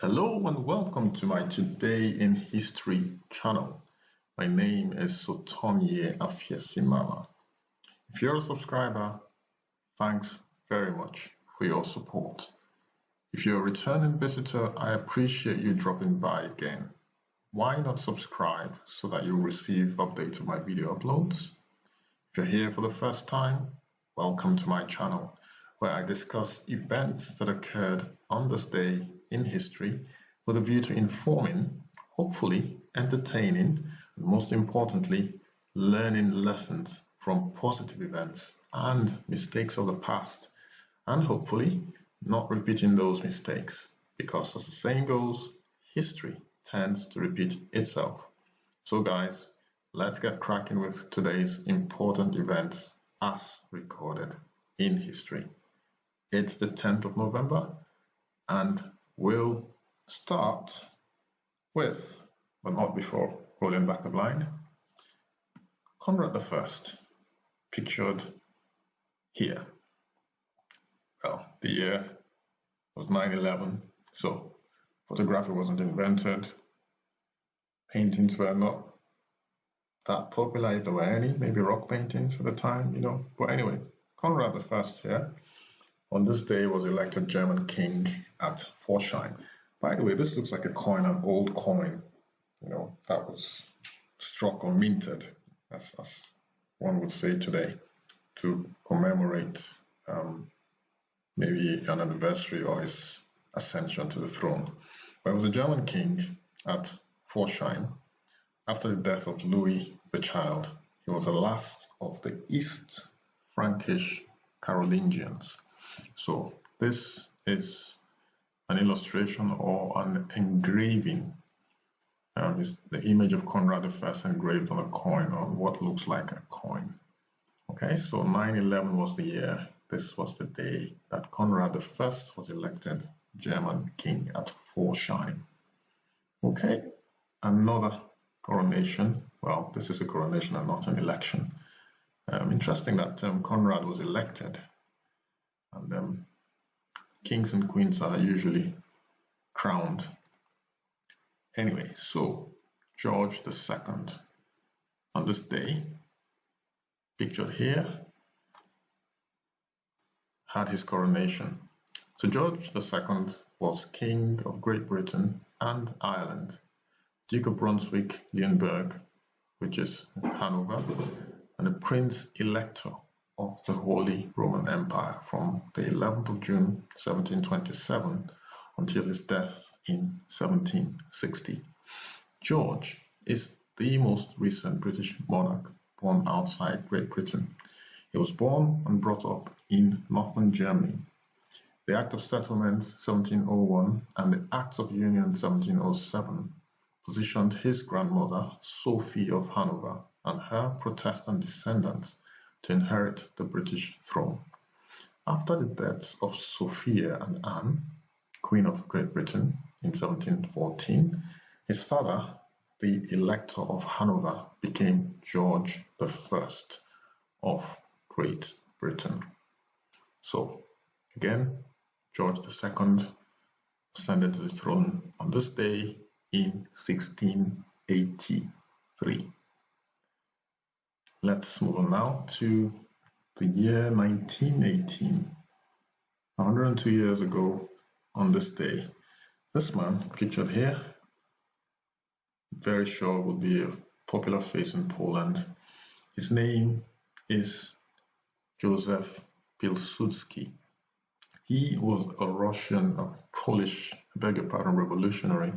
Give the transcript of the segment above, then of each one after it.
Hello and welcome to my Today in History channel. My name is Sophia Afiesimama. If you're a subscriber, thanks very much for your support. If you're a returning visitor, I appreciate you dropping by again. Why not subscribe so that you'll receive updates of my video uploads? If you're here for the first time, welcome to my channel, where I discuss events that occurred on this day in history with a view to informing, hopefully entertaining, and most importantly, learning lessons from positive events and mistakes of the past, and hopefully not repeating those mistakes, because as the saying goes, history tends to repeat itself. So guys, let's get cracking with today's important events as recorded in history. It's the 10th of November and we'll start with, but not before rolling back the blind, Conrad I, pictured here. Well, the year was 9/11, so photography wasn't invented. Paintings were not that popular, if there were any, maybe rock paintings at the time, But anyway, Conrad I here on this day was elected German king at Forchheim. By the way, this looks like a coin, an old coin, that was struck or minted, as one would say today, to commemorate maybe an anniversary or his ascension to the throne. But it was a German king at Forchheim. After the death of Louis the Child, he was the last of the East Frankish Carolingians. So this is an illustration or an engraving. It's the image of Conrad I engraved on a coin, or what looks like a coin. Okay, so 9/11 was the year. This was the day that Conrad I was elected German king at Forchheim. Okay, another coronation. Well, this is a coronation and not an election. Interesting that Conrad was elected, and kings and queens are usually crowned. Anyway, so George II on this day, pictured here, had his coronation. So George II was King of Great Britain and Ireland, Duke of Brunswick-Lüneburg, which is Hanover, and a prince-elector of the Holy Roman Empire from the 11th of June 1727 until his death in 1760. George is the most recent British monarch born outside Great Britain. He was born and brought up in northern Germany. The Act of Settlement 1701 and the Acts of Union 1707 positioned his grandmother, Sophia of Hanover, and her Protestant descendants to inherit the British throne. After the deaths of Sophia and Anne, Queen of Great Britain, in 1714, his father, the Elector of Hanover, became George I of Great Britain. So, again, George II ascended to the throne on this day in 1683. Let's move on now to the year 1918. 102 years ago on this day, this man pictured here, very sure would be a popular face in Poland. His name is Józef Piłsudski. He was a Russian, Polish, revolutionary,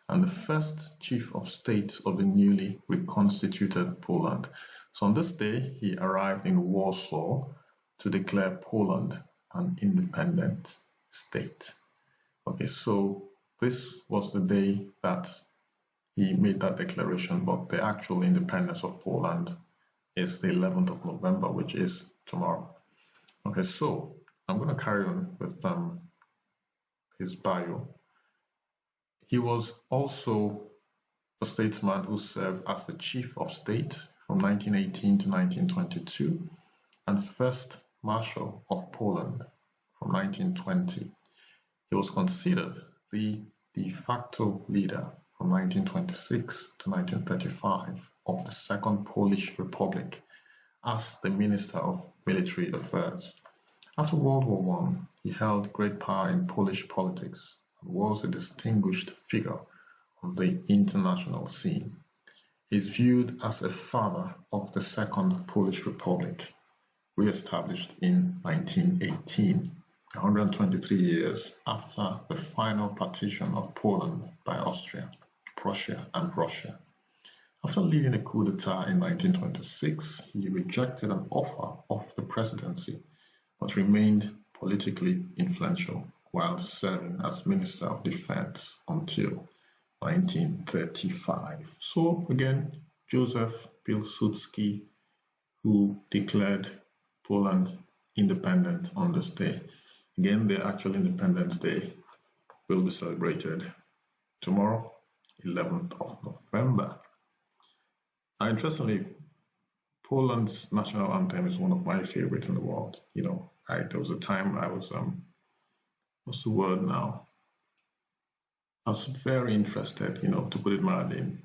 and the first chief of state of the newly reconstituted Poland. So on this day, he arrived in Warsaw to declare Poland an independent state. Okay, so this was the day that he made that declaration, but the actual independence of Poland is the 11th of November, which is tomorrow. Okay, so I'm going to carry on with his bio. He was also a statesman who served as the chief of state from 1918 to 1922 and First Marshal of Poland from 1920. He was considered the de facto leader from 1926 to 1935 of the Second Polish Republic as the Minister of Military Affairs. After World War I, he held great power in Polish politics and was a distinguished figure on the international scene. He is viewed as a father of the Second Polish Republic, re-established in 1918, 123 years after the final partition of Poland by Austria, Prussia and Russia. After leading a coup d'etat in 1926, he rejected an offer of the presidency, but remained politically influential while serving as Minister of Defense until 1935. So again, Józef Piłsudski, who declared Poland independent on this day. Again, the actual Independence Day will be celebrated tomorrow, 11th of November. Interestingly, Poland's national anthem is one of my favorites in the world. There was a time I was, what's the word now? I was very interested, to put it mildly, in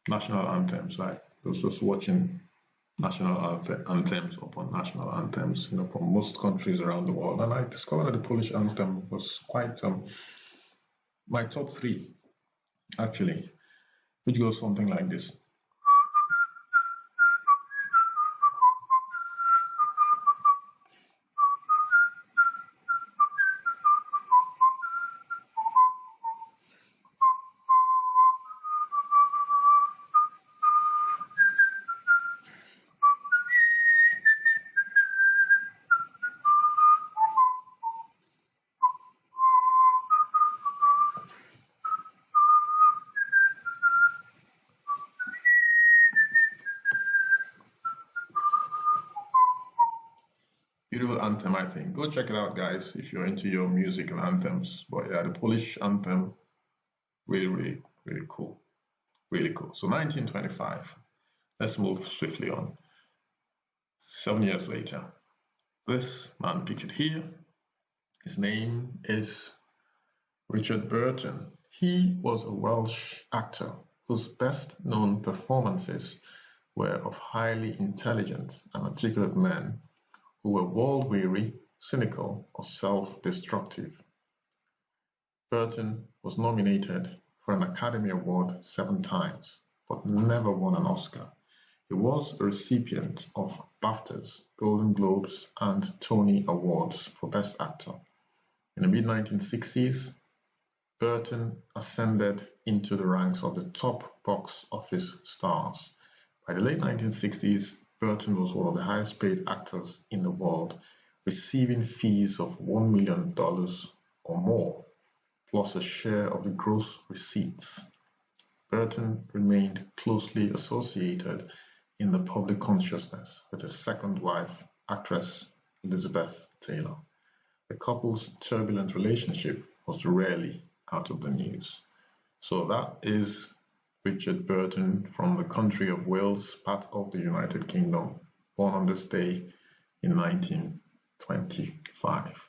national anthems. I was just watching national anthems upon national anthems, from most countries around the world. And I discovered that the Polish anthem was quite my top three, actually, which goes something like this. Beautiful anthem, I think. Go check it out, guys, if you're into your music and anthems. But yeah, the Polish anthem, really cool. Really cool. So 1925. Let's move swiftly on. 7 years later, this man pictured here, his name is Richard Burton. He was a Welsh actor whose best known performances were of highly intelligent and articulate men who were world-weary, cynical, or self-destructive. Burton was nominated for an Academy Award 7 times, but never won an Oscar. He was a recipient of BAFTAs, Golden Globes, and Tony Awards for Best Actor. In the mid-1960s, Burton ascended into the ranks of the top box office stars. By the late 1960s, Burton was one of the highest paid actors in the world, receiving fees of $1 million or more, plus a share of the gross receipts. Burton remained closely associated in the public consciousness with his second wife, actress Elizabeth Taylor. The couple's turbulent relationship was rarely out of the news. So that is Richard Burton from the country of Wales, part of the United Kingdom, born on this day in 1925.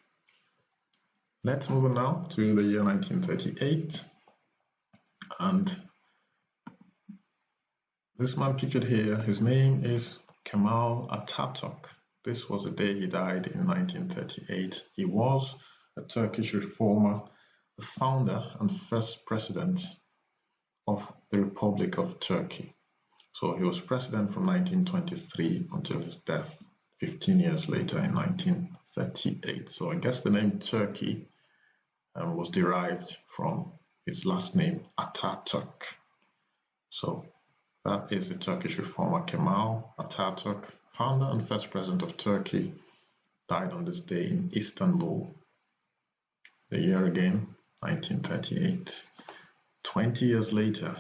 Let's move on now to the year 1938, and this man pictured here, his name is Kemal Atatürk. This was the day he died in 1938. He was a Turkish reformer, the founder and first president of the Republic of Turkey. So he was president from 1923 until his death 15 years later in 1938. So I guess the name Turkey was derived from his last name Atatürk. So that is the Turkish reformer Kemal Atatürk, founder and first president of Turkey, died on this day in Istanbul. The year again, 1938. 20 years later,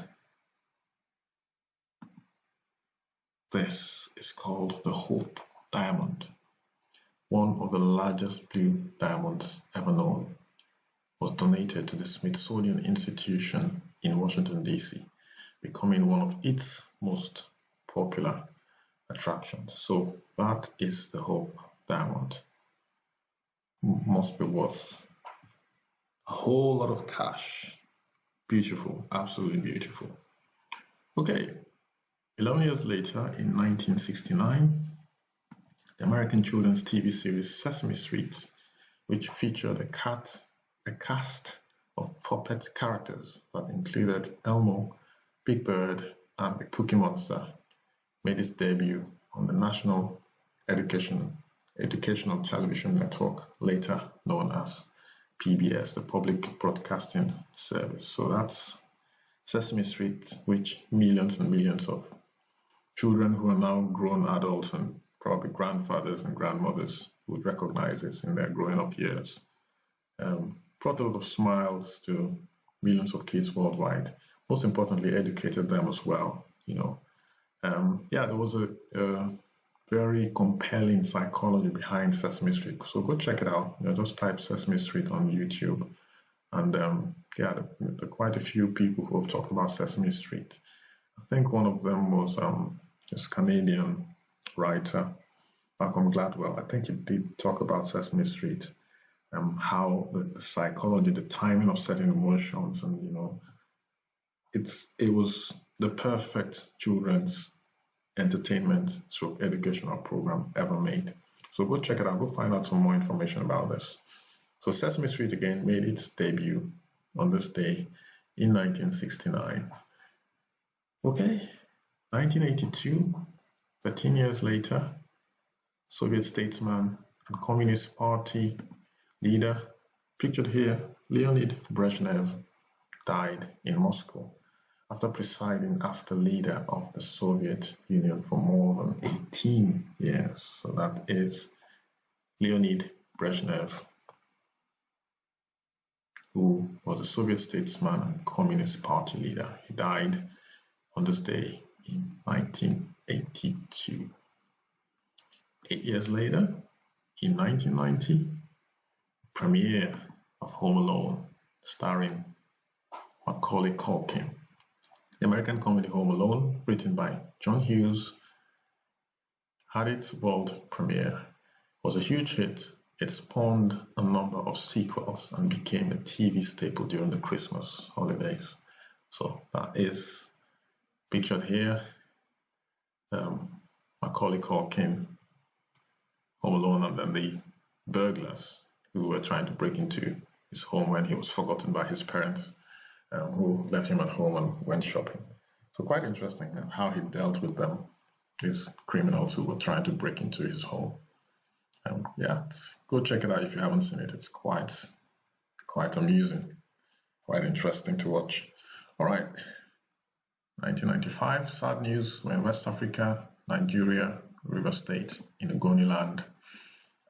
this is called the Hope Diamond. One of the largest blue diamonds ever known, was donated to the Smithsonian Institution in Washington, D.C., becoming one of its most popular attractions. So that is the Hope Diamond. Must be worth a whole lot of cash Beautiful, absolutely beautiful. Okay, 11 years later, in 1969, the American children's TV series Sesame Street, which featured a cast of puppet characters that included Elmo, Big Bird, and the Cookie Monster, made its debut on the National Educational Television Network, later known as PBS, the Public Broadcasting Service. So that's Sesame Street, which millions and millions of children who are now grown adults and probably grandfathers and grandmothers would recognize this in their growing up years. Brought a lot of smiles to millions of kids worldwide. Most importantly, educated them as well. There was a very compelling psychology behind Sesame Street. So go check it out. Just type Sesame Street on YouTube, and there are quite a few people who have talked about Sesame Street. I think one of them was this Canadian writer, Malcolm Gladwell. I think he did talk about Sesame Street, how the psychology, the timing of certain emotions, and it was the perfect children's entertainment / educational program ever made. So go check it out, go find out some more information about this. So Sesame Street again made its debut on this day in 1969. Okay, 1982, 13 years later, Soviet statesman and Communist Party leader, pictured here, Leonid Brezhnev, died in Moscow after presiding as the leader of the Soviet Union for more than 18 years. So that is Leonid Brezhnev, who was a Soviet statesman and Communist Party leader. He died on this day in 1982. 8 years later, in 1990, premiere of Home Alone, starring Macaulay Culkin. The American comedy Home Alone, written by John Hughes, had its world premiere. It was a huge hit. It spawned a number of sequels and became a TV staple during the Christmas holidays. So that is pictured here. Macaulay Culkin, Home Alone, and then the burglars who were trying to break into his home when he was forgotten by his parents, who left him at home and went shopping. So quite interesting how he dealt with them, these criminals who were trying to break into his home. Go check it out if you haven't seen it. It's quite amusing, quite interesting to watch. All right, 1995, sad news. We're in West Africa, Nigeria, River State, in Ogoni land.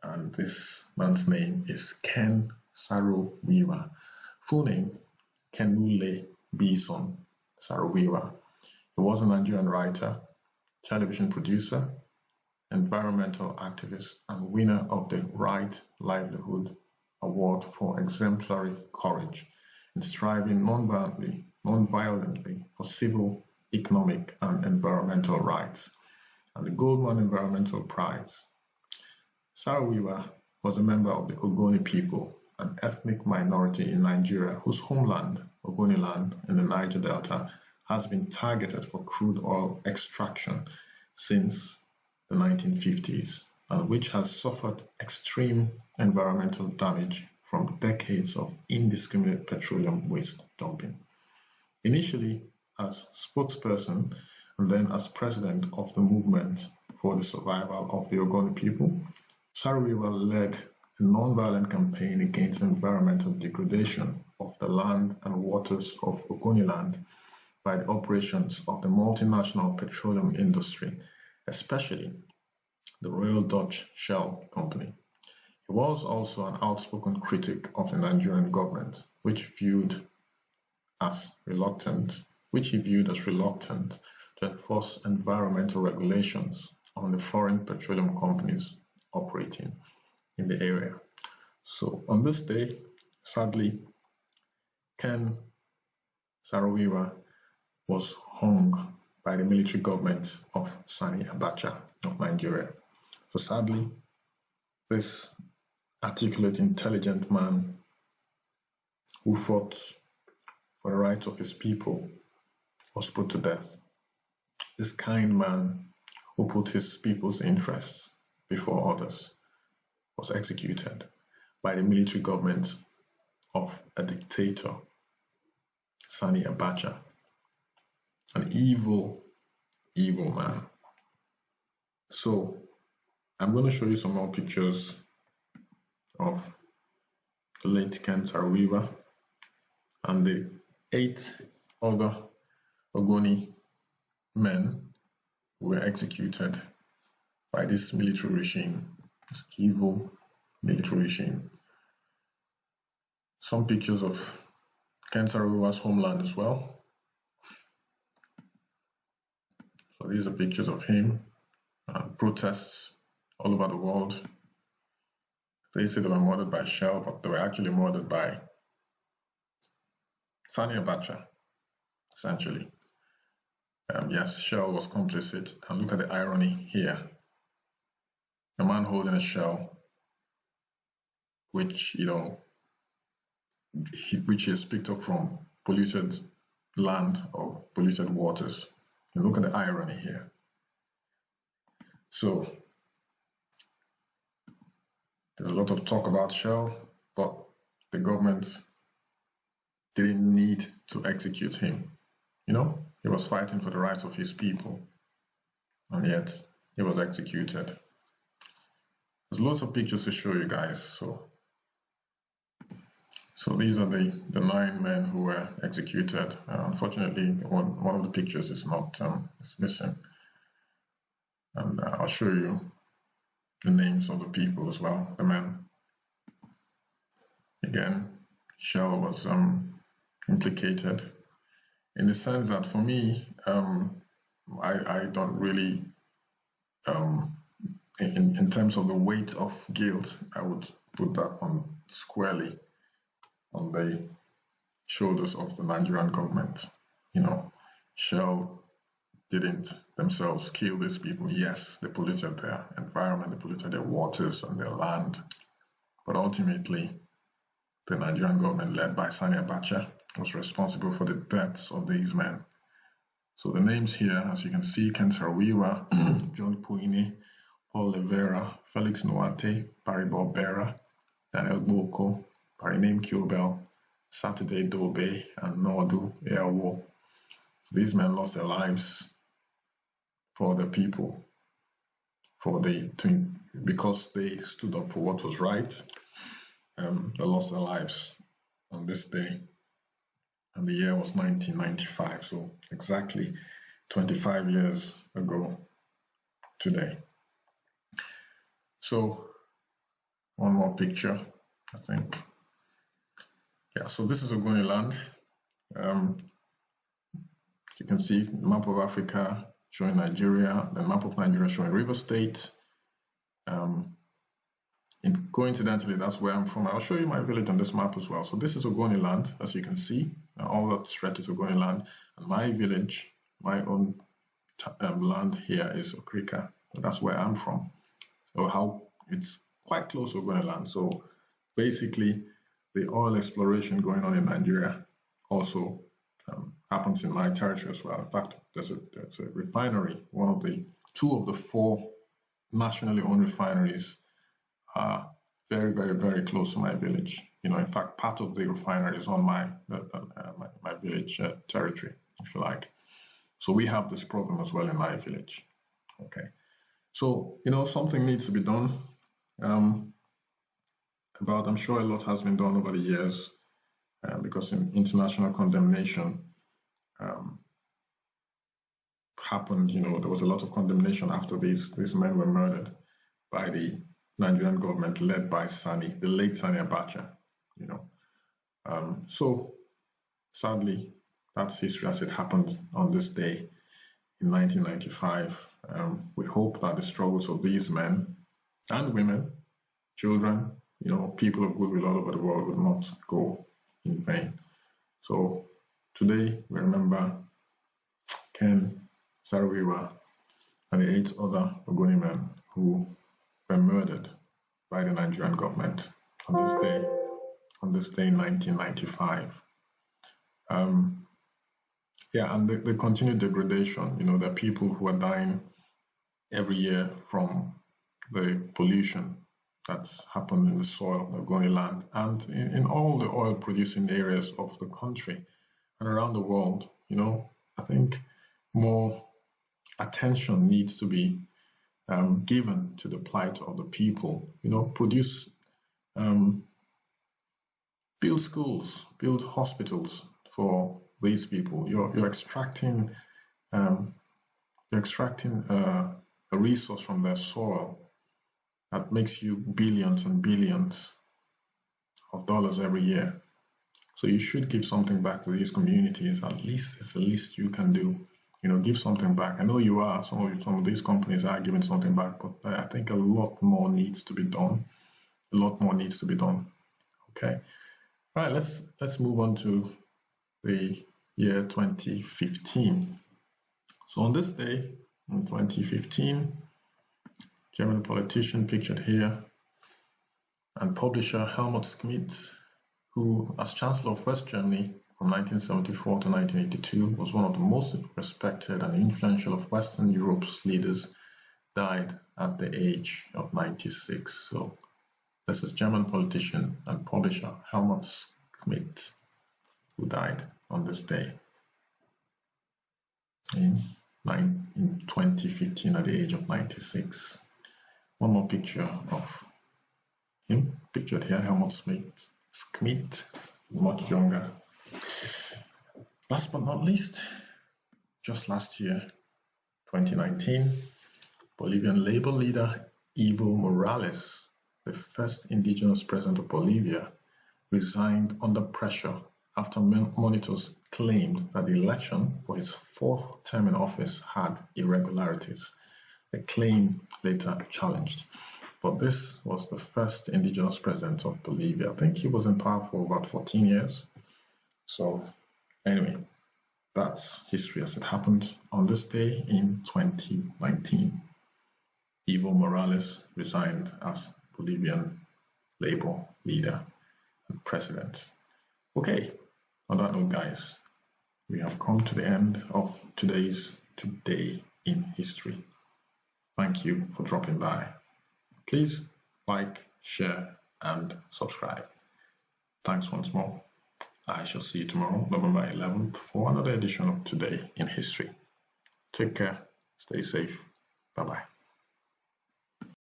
And this man's name is Ken Saro-Wiwa. Full name, Kenule Bison Saro-Wiwa. He was a Nigerian writer, television producer, environmental activist, and winner of the Right Livelihood Award for exemplary courage in striving non-violently for civil, economic, and environmental rights, and the Goldman Environmental Prize. Saro-Wiwa was a member of the Ogoni people, an ethnic minority in Nigeria whose homeland, Ogoniland in the Niger Delta, has been targeted for crude oil extraction since the 1950s, and which has suffered extreme environmental damage from decades of indiscriminate petroleum waste dumping. Initially as spokesperson and then as president of the movement for the survival of the Ogoni people, Saro-Wiwa led a non-violent campaign against environmental degradation of the land and waters of Ogoniland by the operations of the multinational petroleum industry, especially the Royal Dutch Shell Company. He was also an outspoken critic of the Nigerian government, which he viewed as reluctant to enforce environmental regulations on the foreign petroleum companies operating in the area. So on this day, sadly, Ken Saro-Wiwa was hung by the military government of Sani Abacha of Nigeria. So sadly, this articulate, intelligent man who fought for the rights of his people was put to death. This kind man who put his people's interests before others was executed by the military government of a dictator, Sani Abacha, an evil, evil man. So I'm going to show you some more pictures of the late Ken Saro-Wiwa and the 8 other Ogoni men who were executed by this military regime, this evil military regime. Some pictures of Ken Saro-Wiwa's homeland as well. So these are pictures of him. Protests all over the world. They say they were murdered by shell, but they were actually murdered by Sani Abacha, essentially. Yes, shell was complicit. And look at the irony here. A man holding a shell, which, which is picked up from polluted land or polluted waters. And look at the irony here. So there's a lot of talk about shell, but the government didn't need to execute him. He was fighting for the rights of his people, and yet he was executed. There's lots of pictures to show you guys. So these are the 9 men who were executed. Unfortunately, one of the pictures is not is missing, and I'll show you the names of the people as well, the men. Again, shell was implicated in the sense that for me, I don't really, in terms of the weight of guilt, I would put that on squarely on the shoulders of the Nigerian government. Shell didn't themselves kill these people. Yes, they polluted their environment, they polluted their waters and their land, but ultimately the Nigerian government, led by Sani Abacha, was responsible for the deaths of these men. So the names here, as you can see, Ken Saro-Wiwa, John Puini, Paul Levera, Felix Nwate, Paribo Bera, Daniel Boko, Pariname Kyobel, Saturday Dobe, and Nordu Eawo. So these men lost their lives for the people, because they stood up for what was right. They lost their lives on this day, and the year was 1995, so exactly 25 years ago today. So one more picture, I think. Yeah, so this is Ogoni land. As you can see, the map of Africa showing Nigeria, the map of Nigeria showing River State. Coincidentally, that's where I'm from. I'll show you my village on this map as well. So this is Ogoni land, as you can see. All that stretch is Ogoni land. And my village, my own land here is Okrika. So that's where I'm from. So it's quite close to Ogoni land. So basically, the oil exploration going on in Nigeria also happens in my territory as well. In fact, there's a refinery. Two of the 4 nationally owned refineries are very, very, very close to my village. In fact, part of the refinery is on my village territory, if you like. So we have this problem as well in my village. Okay. So, something needs to be done. I'm sure a lot has been done over the years, because international condemnation happened. There was a lot of condemnation after these men were murdered by the Nigerian government led by the late Sani Abacha. So sadly, that's history as it happened on this day in 1995. We hope that the struggles of these men and women, children, people of goodwill all over the world would not go in vain. So today we remember Ken Saro-Wiwa and the 8 other Ogoni men who were murdered by the Nigerian government on this day in 1995. Yeah, and the continued degradation, there are people who are dying every year from the pollution that's happened in the soil, the Ogoni land, and in all the oil producing areas of the country and around the world. I think more attention needs to be given to the plight of the people. Build schools, build hospitals for these people. You're extracting a resource from their soil that makes you billions and billions of dollars every year. So you should give something back to these communities. At least it's the least you can do. Give something back. I know you are. Some of these companies are giving something back, but I think a lot more needs to be done. A lot more needs to be done. Okay. All right. Let's move on to the year 2015. So on this day in 2015, German politician pictured here and publisher Helmut Schmidt, who, as Chancellor of West Germany from 1974 to 1982, was one of the most respected and influential of Western Europe's leaders, died at the age of 96. So this is German politician and publisher Helmut Schmidt, who died on this day in 2015 at the age of 96. One more picture of him, pictured here, Helmut Schmidt, much younger. Last but not least, just last year, 2019, Bolivian Labour leader Evo Morales, the first indigenous president of Bolivia, resigned under pressure after monitors claimed that the election for his fourth term in office had irregularities, a claim later challenged. But this was the first indigenous president of Bolivia. I think he was in power for about 14 years. So anyway, that's history as it happened on this day in 2019. Evo Morales resigned as Bolivian Labour leader and president. Okay, on that note, guys, we have come to the end of today's Today in History. Thank you for dropping by. Please like, share, and subscribe. Thanks once more. I shall see you tomorrow, November 11th, for another edition of Today in History. Take care, stay safe, bye-bye.